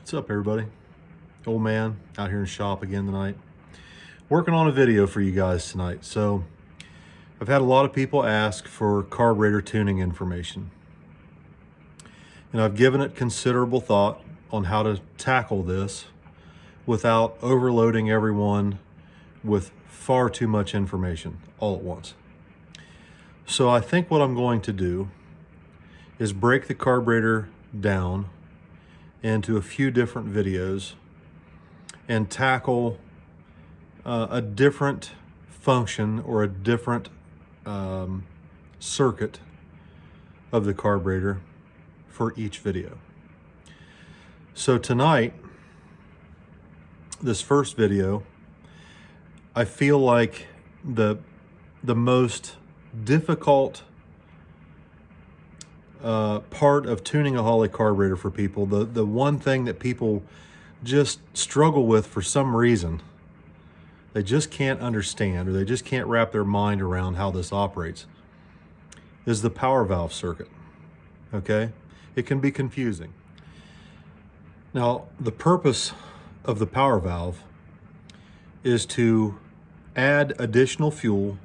What's up, everybody? Old man out here in the shop again tonight, working on a video for you guys tonight. So I've had a lot of people ask for carburetor tuning information, and I've given it considerable thought on how to tackle this without overloading everyone with far too much information all at once. So I think what I'm going to do is break the carburetor down into a few different videos and tackle a different function or a different circuit of the carburetor for each video. So tonight, this first video, I feel like the most difficult part of tuning a Holley carburetor for people, the one thing that people just struggle with for some reason, they just can't understand, or they just can't wrap their mind around how this operates, is the power valve circuit. Okay? It can be confusing. Now, the purpose of the power valve is to add additional fuel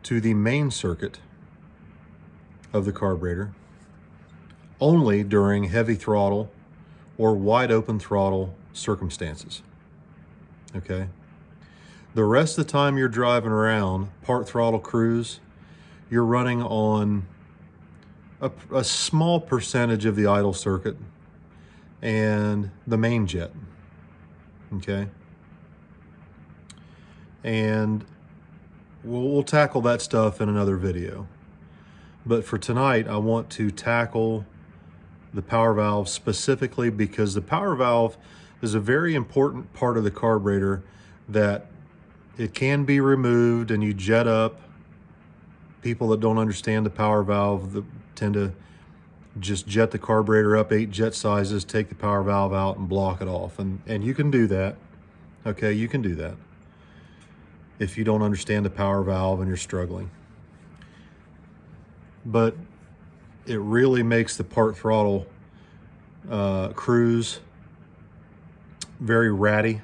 to the main circuit of the carburetor only during heavy throttle or wide open throttle circumstances. Okay? The rest of the time you're driving around part throttle cruise, you're running on a small percentage of the idle circuit and the main jet. Okay? And we'll tackle that stuff in another video. But for tonight, I want to tackle the power valve specifically because the power valve is a very important part of the carburetor that it can be removed and you jet up. People that don't understand the power valve tend to just jet the carburetor up 8 jet sizes, take the power valve out and block it off. And you can do that. Okay, you can do that if you don't understand the power valve and you're struggling. But it really makes the part throttle cruise very ratty.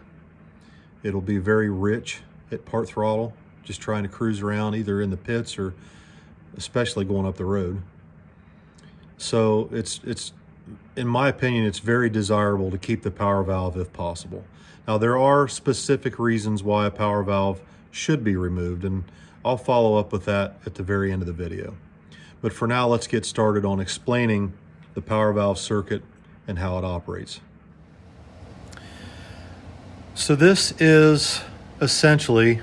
It'll be very rich at part throttle, just trying to cruise around either in the pits or especially going up the road. So it's in my opinion, it's very desirable to keep the power valve if possible. Now, there are specific reasons why a power valve should be removed, and I'll follow up with that at the very end of the video. But for now, let's get started on explaining the power valve circuit and how it operates. So this is essentially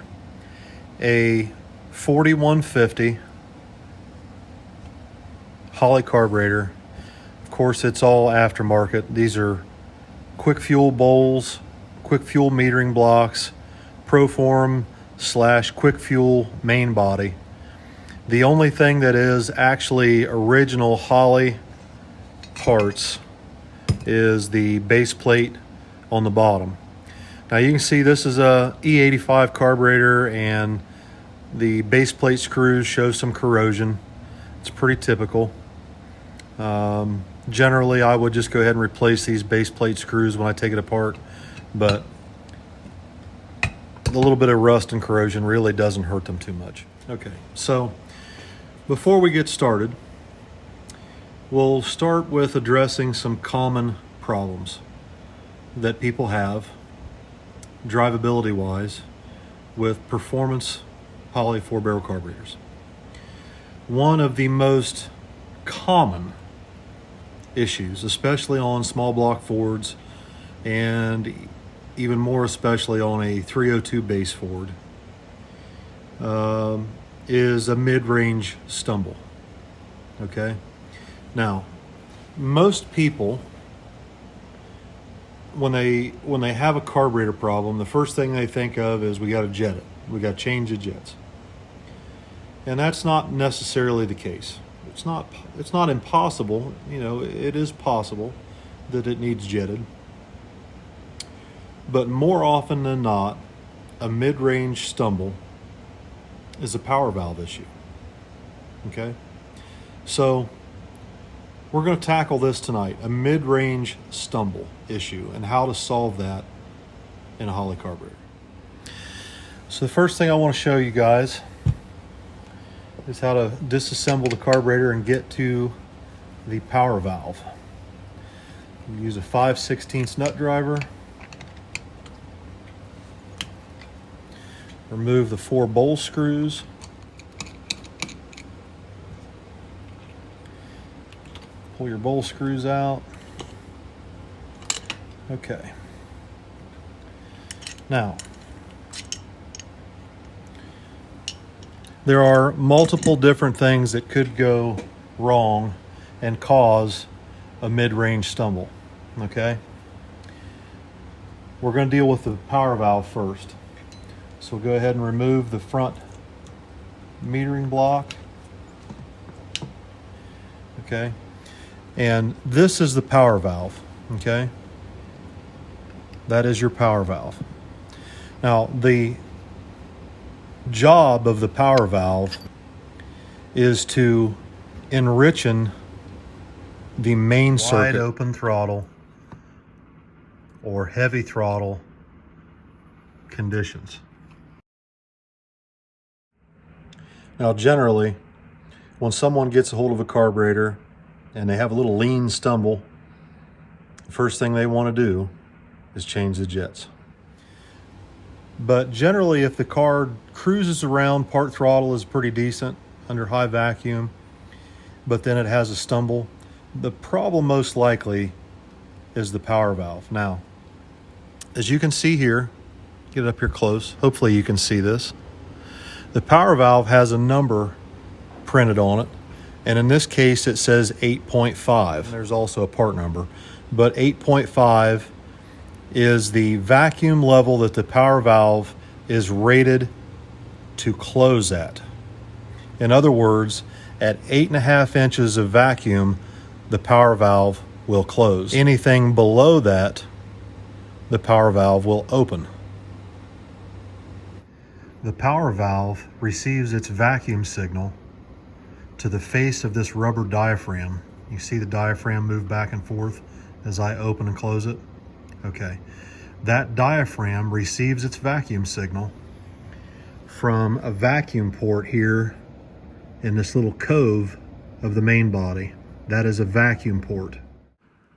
a 4150 Holley carburetor. Of course, it's all aftermarket. These are quick fuel bowls, quick fuel metering blocks, Proform / quick fuel main body. The only thing that is actually original Holley parts is the base plate on the bottom. Now you can see this is a E85 carburetor and the base plate screws show some corrosion. It's pretty typical. Generally, I would just go ahead and replace these base plate screws when I take it apart, but a little bit of rust and corrosion really doesn't hurt them too much. Okay, so before we get started, we'll start with addressing some common problems that people have, drivability-wise, with performance Holley 4-barrel carburetors. One of the most common issues, especially on small block Fords and even more especially on a 302 base Ford, is a mid-range stumble. Okay? Now, most people, when they have a carburetor problem, the first thing they think of is we got to jet it. We got to change the jets. And that's not necessarily the case. It's not impossible. You know, it is possible that it needs jetted. But more often than not, a mid-range stumble is a power valve issue. Okay? So We're going to tackle this tonight, a mid-range stumble issue and how to solve that in a Holley carburetor. So the first thing I want to show you guys is how to disassemble the carburetor and get to the power valve. You use a 5/16 nut driver. Remove the 4 bowl screws. Pull your bowl screws out. Okay. Now, there are multiple different things that could go wrong and cause a mid-range stumble, okay? We're going to deal with the power valve first. So we'll go ahead and remove the front metering block, okay? And this is the power valve, okay? That is your power valve. Now, the job of the power valve is to enrichen the main circuit. Wide open throttle or heavy throttle conditions. Now, generally, when someone gets a hold of a carburetor and they have a little lean stumble, the first thing they want to do is change the jets. But generally, if the car cruises around, part throttle is pretty decent under high vacuum, but then it has a stumble, the problem most likely is the power valve. Now, as you can see here, get it up here close, hopefully you can see this. The power valve has a number printed on it, and in this case it says 8.5. There's also a part number, but 8.5 is the vacuum level that the power valve is rated to close at. In other words, at 8.5 inches of vacuum, the power valve will close. Anything below that, the power valve will open. The power valve receives its vacuum signal to the face of this rubber diaphragm. You see the diaphragm move back and forth as I open and close it? Okay. That diaphragm receives its vacuum signal from a vacuum port here in this little cove of the main body. That is a vacuum port.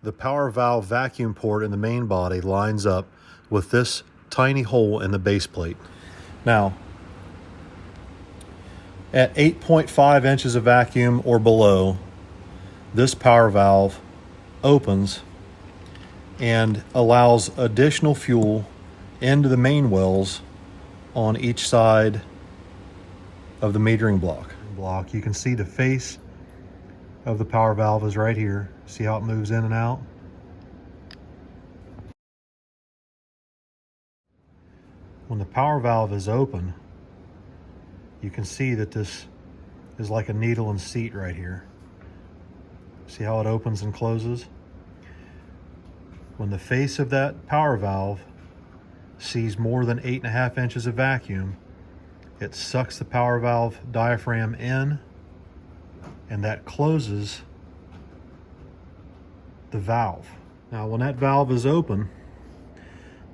The power valve vacuum port in the main body lines up with this tiny hole in the base plate. Now, at 8.5 inches of vacuum or below, this power valve opens and allows additional fuel into the main wells on each side of the metering block. You can see the face of the power valve is right here. See how it moves in and out? When the power valve is open, you can see that this is like a needle and seat right here. See how it opens and closes? When the face of that power valve sees more than 8.5 inches of vacuum, it sucks the power valve diaphragm in, and that closes the valve. Now, when that valve is open,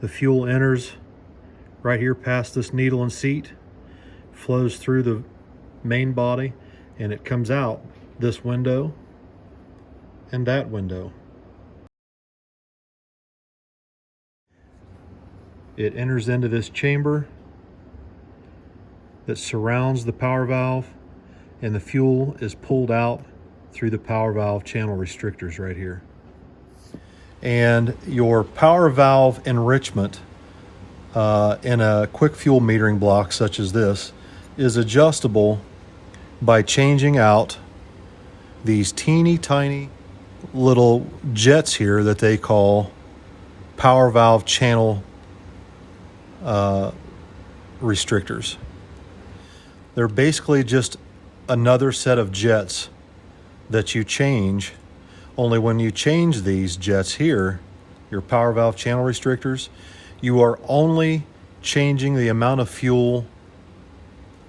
the fuel enters right here past this needle and seat, flows through the main body, and it comes out this window and that window. It enters into this chamber that surrounds the power valve, and the fuel is pulled out through the power valve channel restrictors right here. And your power valve enrichment in a quick fuel metering block such as this is adjustable by changing out these teeny tiny little jets here that they call power valve channel restrictors. They're basically just another set of jets that you change, only when you change these jets here, your power valve channel restrictors, you are only changing the amount of fuel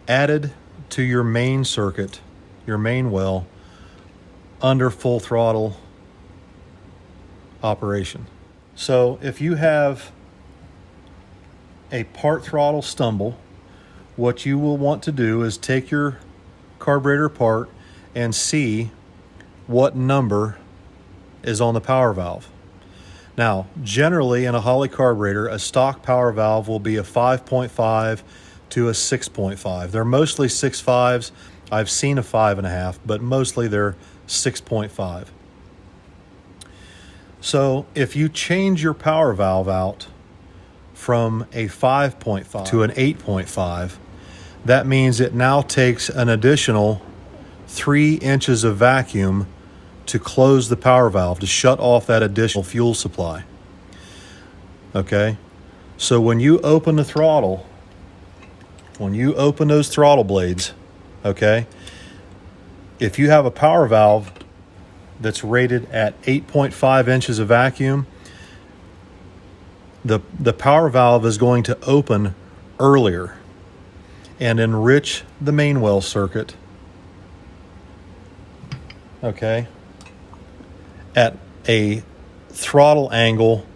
added to your main circuit, your main well, under full throttle operation. So if you have a part throttle stumble, what you will want to do is take your carburetor apart and see what number is on the power valve. Now, generally in a Holley carburetor, a stock power valve will be a 5.5 to a 6.5. They're mostly 6.5s. I've seen a 5.5, but mostly they're 6.5. So if you change your power valve out from a 5.5 to an 8.5, that means it now takes an additional 3 inches of vacuum to close the power valve, to shut off that additional fuel supply. Okay? So when you open the throttle, when you open those throttle blades, okay, if you have a power valve that's rated at 8.5 inches of vacuum, the power valve is going to open earlier and enrich the main well circuit, okay, at a throttle angle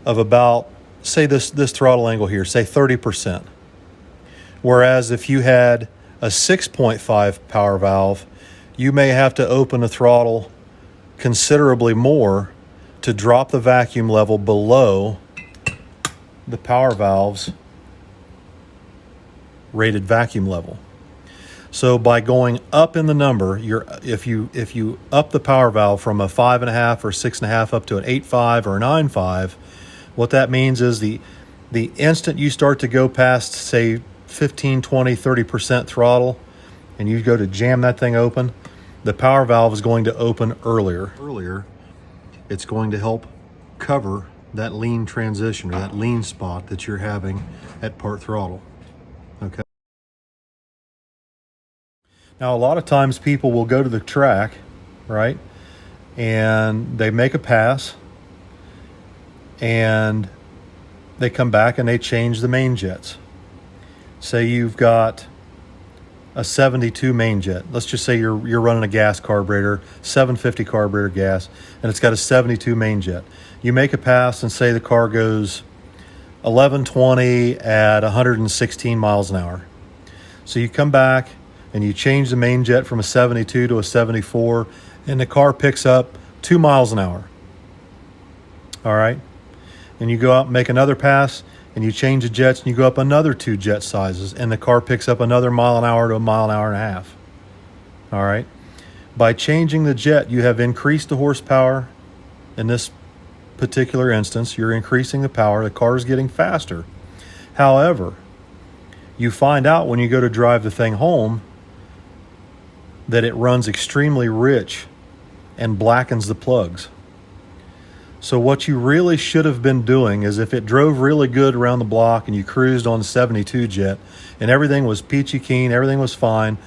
of about, say this throttle angle here, say 30%. Whereas if you had a 6.5 power valve, you may have to open the throttle considerably more to drop the vacuum level below the power valve's rated vacuum level. So by going up in the number, if you up the power valve from a 5.5 or 6.5 up to an 8.5 or a 9.5, what that means is the instant you start to go past, say, 15, 20, 30% throttle, and you go to jam that thing open, the power valve is going to open earlier. It's going to help cover that lean transition or that lean spot that you're having at part throttle. Okay. Now, a lot of times people will go to the track, right, and they make a pass, and they come back and they change the main jets. Say you've got a 72 main jet. Let's just say you're running a gas carburetor, 750 carburetor gas, and it's got a 72 main jet. You make a pass and say the car goes 1120 at 116 miles an hour. So you come back and you change the main jet from a 72 to a 74, and the car picks up 2 miles an hour. All right? And you go out and make another pass, and you change the jets, and you go up another 2 jet sizes, and the car picks up another mile an hour to a mile an hour and a half. All right? By changing the jet, you have increased the horsepower. In this particular instance, you're increasing the power. The car is getting faster. However, you find out when you go to drive the thing home that it runs extremely rich and blackens the plugs. So what you really should have been doing is, if it drove really good around the block and you cruised on the 72 jet and everything was peachy keen, everything was fine,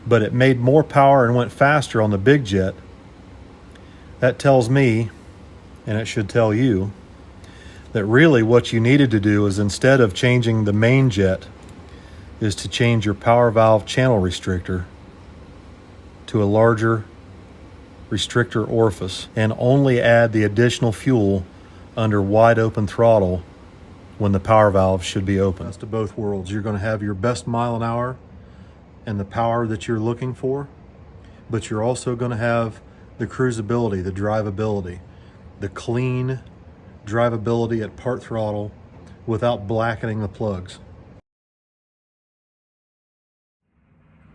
but it made more power and went faster on the big jet, that tells me, and it should tell you, that really what you needed to do is, instead of changing the main jet, is to change your power valve channel restrictor to a larger restrictor orifice and only add the additional fuel under wide open throttle when the power valve should be open. Best of both worlds. You're going to have your best mile an hour and the power that you're looking for, but you're also going to have the cruisability, the drivability, the clean drivability at part throttle without blackening the plugs.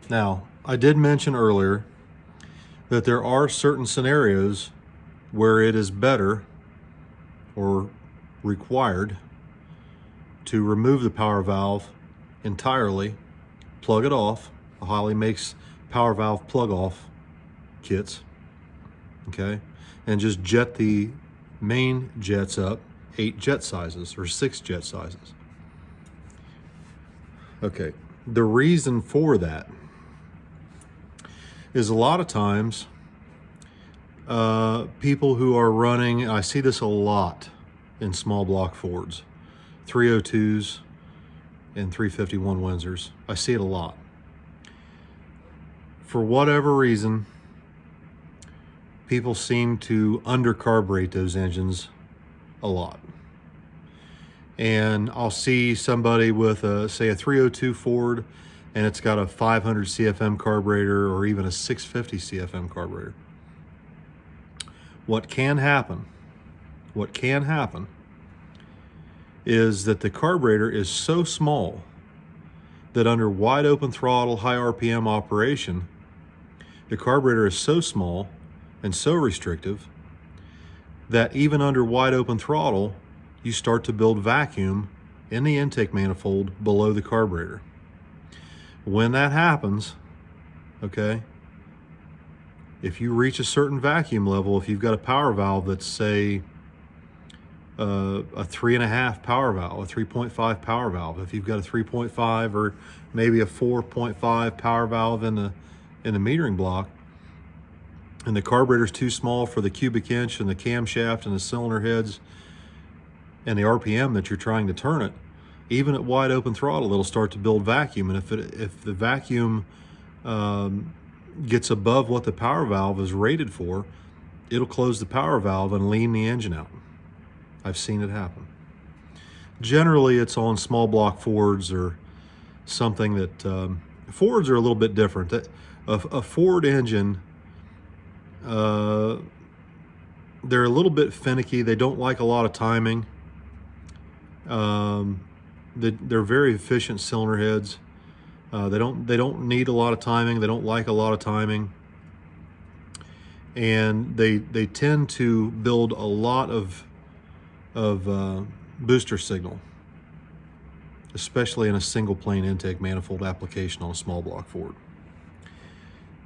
Now, I did mention earlier that there are certain scenarios where it is better or required to remove the power valve entirely, plug it off. Holley makes power valve plug off kits, okay, and just jet the main jets up 8 jet sizes or 6 jet sizes. Okay, the reason for that is a lot of times people who are running, I see this a lot in small block Fords, 302s and 351 Windsors. I see it a lot. For whatever reason, people seem to undercarburate those engines a lot. And I'll see somebody with say a 302 Ford, and it's got a 500 CFM carburetor or even a 650 CFM carburetor. What can happen is that the carburetor is so small that under wide open throttle, high RPM operation, the carburetor is so small and so restrictive that even under wide open throttle, you start to build vacuum in the intake manifold below the carburetor. When that happens, okay, if you reach a certain vacuum level, if you've got a power valve that's, say, a 3.5 power valve, a 3.5 power valve, if you've got a 3.5 or maybe a 4.5 power valve in the metering block, and the carburetor's too small for the cubic inch and the camshaft and the cylinder heads and the RPM that you're trying to turn it, even at wide open throttle, it'll start to build vacuum. And if the vacuum gets above what the power valve is rated for, it'll close the power valve and lean the engine out. I've seen it happen. Generally, it's on small block Fords or something that Fords are a little bit different. A Ford engine, they're a little bit finicky. They don't like a lot of timing. They're very efficient cylinder heads. They don't need a lot of timing. They don't like a lot of timing, and they tend to build a lot of booster signal, especially in a single plane intake manifold application on a small block Ford.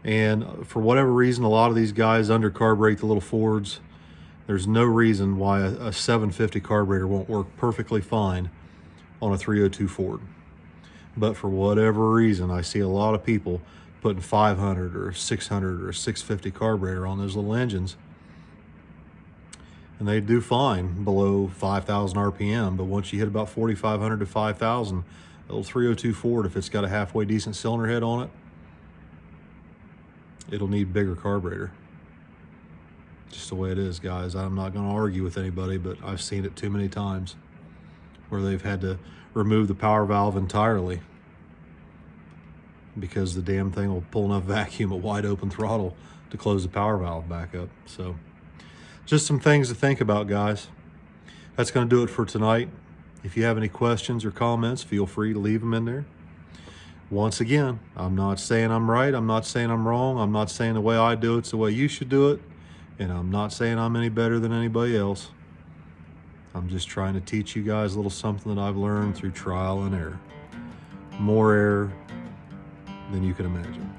And for whatever reason, a lot of these guys undercarburate the little Fords. There's no reason why a 750 carburetor won't work perfectly fine on a 302 Ford. But for whatever reason, I see a lot of people putting 500 or 600 or 650 carburetor on those little engines. And they do fine below 5,000 RPM, but once you hit about 4,500 to 5,000, a little 302 Ford, if it's got a halfway decent cylinder head on it, it'll need bigger carburetor. Just the way it is, guys. I'm not going to argue with anybody, but I've seen it too many times where they've had to remove the power valve entirely because the damn thing will pull enough vacuum at wide open throttle to close the power valve back up. So just some things to think about, guys. That's going to do it for tonight. If you have any questions or comments, feel free to leave them in there. Once again, I'm not saying I'm right. I'm not saying I'm wrong. I'm not saying the way I do it's the way you should do it. And I'm not saying I'm any better than anybody else. I'm just trying to teach you guys a little something that I've learned through trial and error. More error than you can imagine.